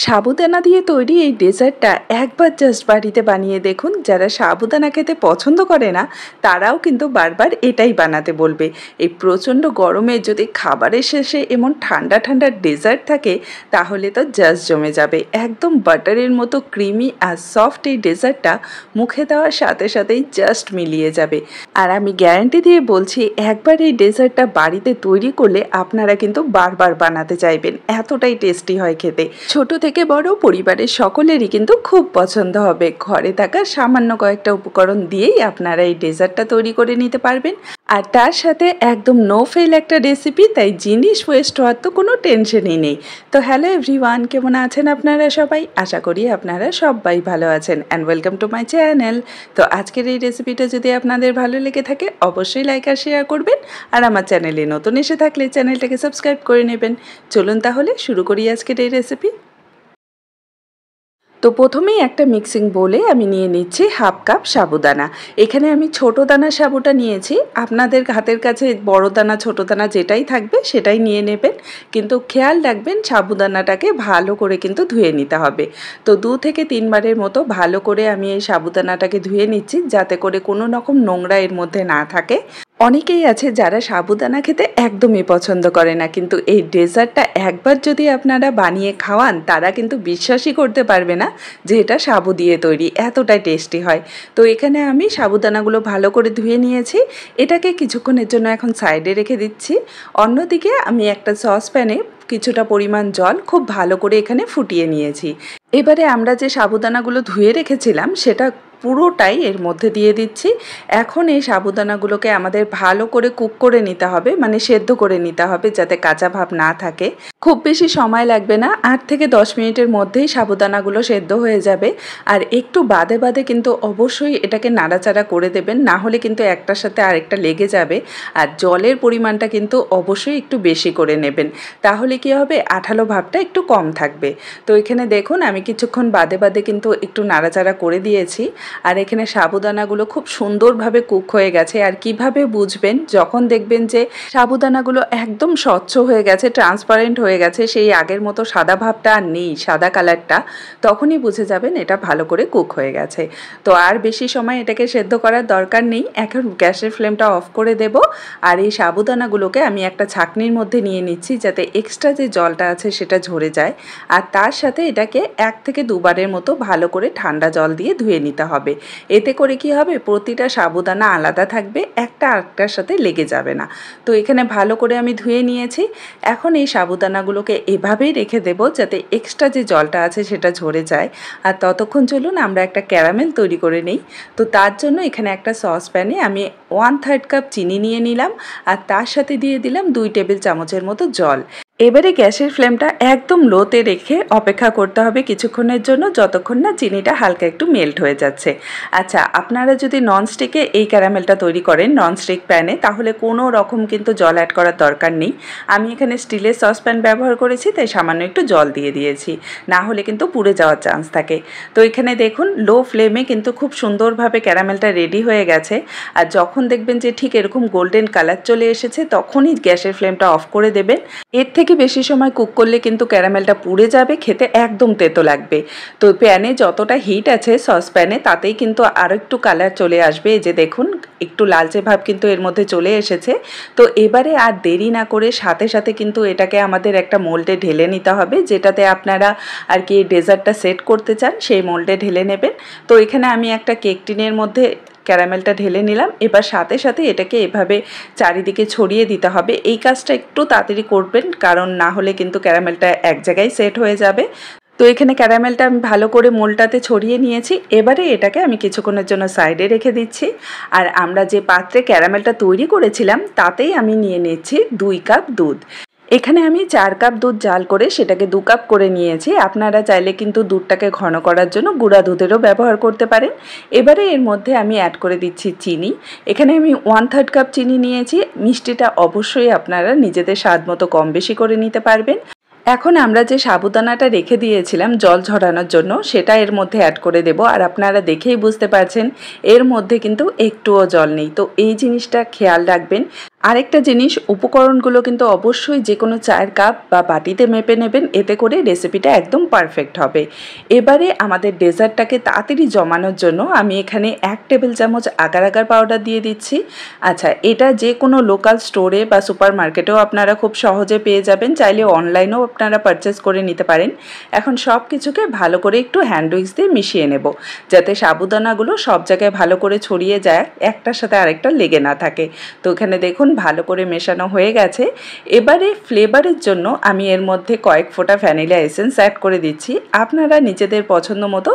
সাবুদানা দিয়ে তৈরি এই ডেজার্টটা একবার জাস্ট বাড়িতে বানিয়ে দেখুন। যারা সাবুদানা খেতে পছন্দ করে না তারাও কিন্তু বারবার এটাই বানাতে বলবে। এই প্রচণ্ড গরমে যদি খাবারের শেষে এমন ঠান্ডা ঠান্ডা ডেজার্ট থাকে তাহলে তো জাস্ট জমে যাবে। একদম বাটারের মতো ক্রিমি আর সফট এই ডেজার্টটা মুখে দেওয়ার সাথে সাথেই জাস্ট মিলিয়ে যাবে। আর আমি গ্যারান্টি দিয়ে বলছি, একবার এই ডেজার্টটা বাড়িতে তৈরি করলে আপনারা কিন্তু বারবার বানাতে চাইবেন, এতটাই টেস্টি হয় খেতে। ছোট থেকে বড় পরিবারের সকলেরই কিন্তু খুব পছন্দ হবে। ঘরে থাকা সামান্য কয়েকটা উপকরণ দিয়েই আপনারা এই ডেজার্টটা তৈরি করে নিতে পারবেন। আর তার সাথে একদম নো ফেল একটা রেসিপি, তাই জিনিস ওয়েস্ট হওয়ার তো কোনো টেনশনই নেই। তো হ্যালো এভরিওয়ান, কেমন আছেন আপনারা সবাই? আশা করি আপনারা সবাই ভালো আছেন and welcome to my channel. তো আজকের এই রেসিপিটা যদি আপনাদের ভালো লেগে থাকে অবশ্যই লাইক আর শেয়ার করবেন। আর আমার চ্যানেলে নতুন এসে থাকলে চ্যানেলটাকে সাবস্ক্রাইব করে নেবেন। চলুন তাহলে শুরু করি আজকের এই রেসিপি। তো প্রথমেই একটা মিক্সিং বোলে আমি নিয়ে নিচ্ছি হাফ কাপ সাবুদানা। এখানে আমি ছোট দানা সাবুটা নিয়েছি, আপনাদের হাতের কাছে বড় দানা ছোট দানা যেটাই থাকবে সেটাই নিয়ে নেবেন। কিন্তু খেয়াল রাখবেন সাবুদানাটাকে ভালো করে কিন্তু ধুয়ে নিতে হবে। তো 2 থেকে 3 বারের মতো ভালো করে আমি এই সাবুদানাটাকে ধুয়ে নিচ্ছি, যাতে করে কোনো রকম নোংরা এর মধ্যে না থাকে। অনেকেই আছে যারা সাবুদানা খেতে একদমই পছন্দ করে না, কিন্তু এই ডেজার্টটা একবার যদি আপনারা বানিয়ে খাওয়ান তারা কিন্তু বিশ্বাসই করতে পারবে না যে এটা সাবু দিয়ে তৈরি, এতটাই টেস্টি হয়। তো এখানে আমি সাবুদানাগুলো ভালো করে ধুয়ে নিয়েছি, এটাকে কিছুক্ষণের জন্য এখন সাইডে রেখে দিচ্ছি। অন্যদিকে আমি একটা সসপ্যানে কিছুটা পরিমাণ জল খুব ভালো করে এখানে ফুটিয়ে নিয়েছি। এবারে আমরা যে সাবুদানাগুলো ধুয়ে রেখেছিলাম সেটা পুরোটাই এর মধ্যে দিয়ে দিচ্ছি। এখন এই সাবুদানাগুলোকে আমাদের ভালো করে কুক করে নিতে হবে, মানে সেদ্ধ করে নিতে হবে, যাতে কাঁচা ভাব না থাকে। খুব বেশি সময় লাগবে না, 8 থেকে 10 মিনিটের মধ্যেই সাবুদানাগুলো সেদ্ধ হয়ে যাবে। আর একটু বাদে বাদে কিন্তু অবশ্যই এটাকে নাড়াচাড়া করে দেবেন, না হলে কিন্তু একটার সাথে আরেকটা লেগে যাবে। আর জলের পরিমাণটা কিন্তু অবশ্যই একটু বেশি করে নেবেন, তাহলে কি হবে, আঠালো ভাবটা একটু কম থাকবে। তো এখানে দেখুন আমি কিছুক্ষণ বাদে বাদে কিন্তু একটু নাড়াচাড়া করে দিয়েছি। আর এখানে সাবুদানাগুলো খুব সুন্দরভাবে কুক হয়ে গেছে। আর কিভাবে বুঝবেন, যখন দেখবেন যে সাবুদানাগুলো একদম স্বচ্ছ হয়ে গেছে, ট্রান্সপারেন্ট হয়ে গেছে, সেই আগের মতো সাদা ভাবটা আর নেই, সাদা কালারটা, তখনই বুঝে যাবেন এটা ভালো করে কুক হয়ে গেছে। তো আর বেশি সময় এটাকে সেদ্ধ করার দরকার নেই, এখন গ্যাসের ফ্লেমটা অফ করে দেব। আর এই সাবুদানাগুলোকে আমি একটা ছাঁকনির মধ্যে নিয়ে নিচ্ছি, যাতে এক্সট্রা যে জলটা আছে সেটা ঝরে যায়। আর তার সাথে এটাকে 1 থেকে 2 বারের মতো ভালো করে ঠান্ডা জল দিয়ে ধুয়ে নিতে হবে। এতে করে কি হবে, প্রতিটা সাবুদানা আলাদা থাকবে, একটা আরেকটার সাথে লেগে যাবে না। তো এখানে ভালো করে আমি ধুয়ে নিয়েছি। এখন এই সাবুদানাগুলোকে এভাবেই রেখে দেব, যাতে এক্সট্রা যে জলটা আছে সেটা ঝরে যায়। আর ততক্ষণ চলুন আমরা একটা ক্যারামেল তৈরি করে নিই। তো তার জন্য এখানে একটা সসপ্যানে আমি 1/3 কাপ চিনি নিয়ে নিলাম, আর তার সাথে দিয়ে দিলাম 2 টেবিল চামচের মতো জল। এবারে গ্যাসের ফ্লেমটা একদম লোতে রেখে অপেক্ষা করতে হবে কিছুক্ষণের জন্য, যতক্ষণ না চিনিটা হালকা একটু মেল্ট হয়ে যাচ্ছে। আচ্ছা, আপনারা যদি ননস্টিকে এই ক্যারামেলটা তৈরি করেন, ননস্টিক প্যানে, তাহলে কোনো রকম কিন্তু জল অ্যাড করার দরকার নেই। আমি এখানে স্টিলের সসপ্যান ব্যবহার করেছি, তাই সামান্য একটু জল দিয়ে দিয়েছি, না হলে কিন্তু পুড়ে যাওয়ার চান্স থাকে। তো এখানে দেখুন লো ফ্লেমে কিন্তু খুব সুন্দরভাবে ক্যারামেলটা রেডি হয়ে গেছে। আর যখন দেখবেন যে ঠিক এরকম গোল্ডেন কালার চলে এসেছে, তখনই গ্যাসের ফ্লেমটা অফ করে দেবেন। এর থেকে বেশি সময় কুক করলে কিন্তু ক্যারামেলটা পুড়ে যাবে, খেতে একদম তেতো লাগবে। তো প্যানে যতটা হিট আছে সসপ্যানে, তাতেই কিন্তু আরও একটু কালার চলে আসবে। এই যে দেখুন একটু লালচে ভাব কিন্তু এর মধ্যে চলে এসেছে। তো এবারে আর দেরি না করে সাথে সাথে কিন্তু এটাকে আমাদের একটা মোল্ডে ঢেলে নিতে হবে, যেটাতে আপনারা আর কি ডেজার্টটা সেট করতে চান সেই মোল্ডে ঢেলে নেবেন। তো এখানে আমি একটা কেক টিনের মধ্যে ক্যারামেলটা ঢেলে নিলাম। এবার সাথে সাথে এটাকে এভাবে চারিদিকে ছড়িয়ে দিতে হবে। এই কাজটা একটু তাড়াতাড়ি করবেন, কারণ না হলে কিন্তু ক্যারামেলটা এক জায়গায় সেট হয়ে যাবে। তো এখানে ক্যারামেলটা আমি ভালো করে মোলটাতে ছড়িয়ে নিয়েছি। এবারে এটাকে আমি কিছুক্ষণের জন্য সাইডে রেখে দিচ্ছি। আর আমরা যে পাত্রে ক্যারামেলটা তৈরি করেছিলাম তাতেই আমি নিয়ে নিচ্ছি 2 কাপ দুধ। এখানে আমি 4 কাপ দুধ জাল করে সেটাকে 2 কাপ করে নিয়েছি। আপনারা চাইলে কিন্তু দুধটাকে ঘন করার জন্য গুঁড়া দুধেরও ব্যবহার করতে পারেন। এবারে এর মধ্যে আমি অ্যাড করে দিচ্ছি চিনি। এখানে আমি 1/3 কাপ চিনি নিয়েছি। মিষ্টিটা অবশ্যই আপনারা নিজেদের স্বাদ মতো কম বেশি করে নিতে পারবেন। এখন আমরা যে সাবুদানাটা রেখে দিয়েছিলাম জল ঝরানোর জন্য, সেটা এর মধ্যে অ্যাড করে দেব। আর আপনারা দেখেই বুঝতে পারছেন এর মধ্যে কিন্তু একটুও জল নেই। তো এই জিনিসটা খেয়াল রাখবেন। আরেকটা জিনিস, উপকরণগুলো কিন্তু অবশ্যই যে কোনো চায়ের কাপ বা বাটিতে মেপে নেবেন, এতে করে রেসিপিটা একদম পারফেক্ট হবে। এবারে আমাদের ডেজার্টটাকে তাড়াতাড়ি জমানোর জন্য আমি এখানে 1 টেবিল চামচ আগার আগার পাউডার দিয়ে দিচ্ছি। আচ্ছা, এটা যে কোনো লোকাল স্টোরে বা সুপার মার্কেটেও আপনারা খুব সহজে পেয়ে যাবেন, চাইলে অনলাইনেও আপনারা পারচেস করে নিতে পারেন। এখন সব কিছুকে ভালো করে একটু হ্যান্ড উইক্স দিয়ে মিশিয়ে নেব, যাতে সাবুদানাগুলো সব জায়গায় ভালো করে ছড়িয়ে যায়, একটার সাথে আরেকটা লেগে না থাকে। তো এখানে দেখুন ভালো করে মেশানো হয়ে গেছে। এবারে ফ্লেভারের জন্য আমি এর মধ্যে কয়েক ফোঁটা ভ্যানিলা এসেন্স অ্যাড করে দিচ্ছি। আপনারা নিজেদের পছন্দ মতো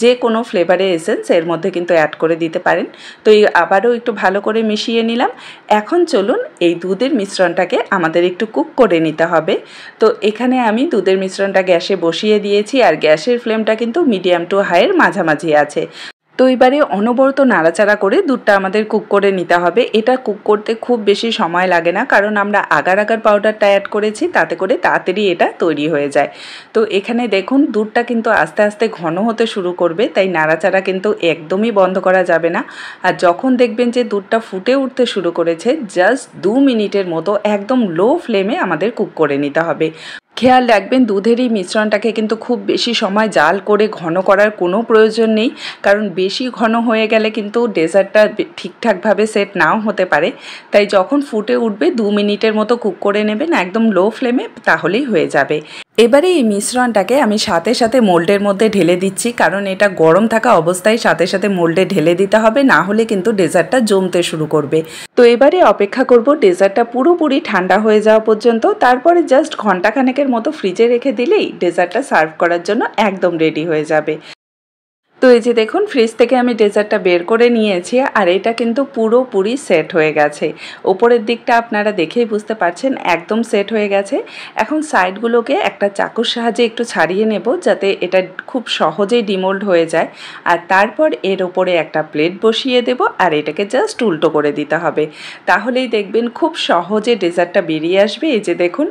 যে কোনো ফ্লেভারের এসেন্স এর মধ্যে কিন্তু অ্যাড করে দিতে পারেন। তো এই আবারও একটু ভালো করে মিশিয়ে নিলাম। এখন চলুন এই দুধের মিশ্রণটাকে আমাদের একটু কুক করে নিতে হবে। তো এখানে আমি দুধের মিশ্রণটা গ্যাসে বসিয়ে দিয়েছি, আর গ্যাসের ফ্লেমটা কিন্তু মিডিয়াম টু হাইয়ের মাঝামাঝি আছে। তো এবারে অনবরত নাড়াচাড়া করে দুধটা আমাদের কুক করে নিতে হবে। এটা কুক করতে খুব বেশি সময় লাগে না, কারণ আমরা আগার আগার পাউডারটা অ্যাড করেছি, তাতে করে তাড়াতাড়ি এটা তৈরি হয়ে যায়। তো এখানে দেখুন দুধটা কিন্তু আস্তে আস্তে ঘন হতে শুরু করবে, তাই নাড়াচাড়া কিন্তু একদমই বন্ধ করা যাবে না। আর যখন দেখবেন যে দুধটা ফুটে উঠতে শুরু করেছে, জাস্ট 2 মিনিটের মতো একদম লো ফ্লেমে আমাদের কুক করে নিতে হবে। খেয়াল রাখবেন দুধের এই মিশ্রণটাকে কিন্তু খুব বেশি সময় জাল করে ঘন করার কোনো প্রয়োজন নেই, কারণ বেশি ঘন হয়ে গেলে কিন্তু ডেজার্টটা ঠিকঠাকভাবে সেট নাও হতে পারে। তাই যখন ফুটে উঠবে 2 মিনিটের মতো কুক করে নেবেন একদম লো ফ্লেমে, তাহলেই হয়ে যাবে। এবারে এই মিশ্রণটাকে আমি সাথে সাথে মোল্ডের মধ্যে ঢেলে দিচ্ছি, কারণ এটা গরম থাকা অবস্থায় সাথে সাথে মোল্ডে ঢেলে দিতে হবে, না হলে কিন্তু ডেজার্টটা জমতে শুরু করবে। তো এবারে অপেক্ষা করব ডেজার্টটা পুরোপুরি ঠান্ডা হয়ে যাওয়া পর্যন্ত, তারপরে জাস্ট ঘন্টাখানেকের মতো ফ্রিজে রেখে দিলেই ডেজার্টটা সার্ভ করার জন্য একদম রেডি হয়ে যাবে। তো এই যে দেখুন ফ্রিজ থেকে আমি ডেজার্টটা বের করে নিয়েছি, আর এটা কিন্তু পুরোপুরি সেট হয়ে গেছে। ওপরের দিকটা আপনারা দেখেই বুঝতে পারছেন একদম সেট হয়ে গেছে। এখন সাইডগুলোকে একটা চাকুর সাহায্যে একটু ছাড়িয়ে নেব, যাতে এটা খুব সহজেই ডিমোল্ড হয়ে যায়। আর তারপর এর ওপরে একটা প্লেট বসিয়ে দেব, আর এটাকে জাস্ট উল্টো করে দিতে হবে। তাহলেই দেখবেন খুব সহজে ডেজার্টটা বেরিয়ে আসবে। এই যে দেখুন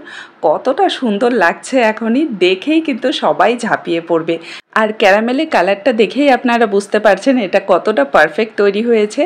কতটা সুন্দর লাগছে, এখনই দেখেই কিন্তু সবাই ঝাঁপিয়ে পড়বে। আর ক্যারামেলের কালারটা দেখেই আপনারা বুঝতে পারছেন এটা কতটা পারফেক্ট তৈরি হয়েছে।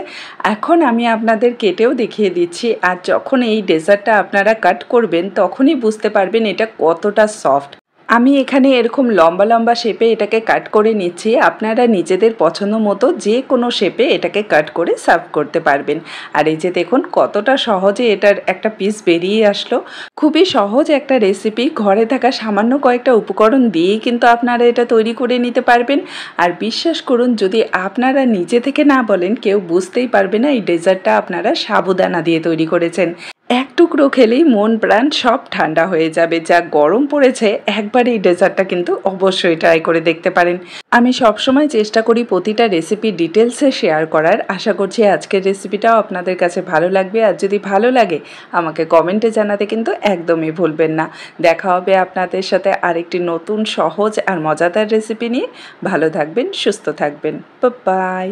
এখন আমি আপনাদের কেটেও দেখিয়ে দিচ্ছি, আর যখন এই ডেজার্টটা আপনারা কাট করবেন তখনই বুঝতে পারবেন এটা কতটা সফট। আমি এখানে এরকম লম্বা লম্বা শেপে এটাকে কাট করে নিচ্ছি। আপনারা নিজেদের পছন্দ মতো যে কোনো শেপে এটাকে কাট করে সার্ভ করতে পারবেন। আর এই যে দেখুন কতটা সহজে এটার একটা পিস বেরিয়ে আসলো। খুবই সহজ একটা রেসিপি, ঘরে থাকা সামান্য কয়েকটা উপকরণ দিয়েই কিন্তু আপনারা এটা তৈরি করে নিতে পারবেন। আর বিশ্বাস করুন যদি আপনারা নিজে থেকে না বলেন, কেউ বুঝতেই পারবে না এই ডেজার্টটা আপনারা সাবুদানা দিয়ে তৈরি করেছেন। এক টুকরো খেলেই মন প্রাণ সব ঠান্ডা হয়ে যাবে। যা গরম পড়েছে, একবার এই ডেজার্টটা কিন্তু অবশ্যই ট্রাই করে দেখতে পারেন। আমি সবসময় চেষ্টা করি প্রতিটা রেসিপি ডিটেলসে শেয়ার করার। আশা করছি আজকের রেসিপিটাও আপনাদের কাছে ভালো লাগবে। আর যদি ভালো লাগে আমাকে কমেন্টে জানাতে কিন্তু একদমই ভুলবেন না। দেখা হবে আপনাদের সাথে আরেকটি নতুন সহজ আর মজাদার রেসিপি নিয়ে। ভালো থাকবেন, সুস্থ থাকবেন। বাই।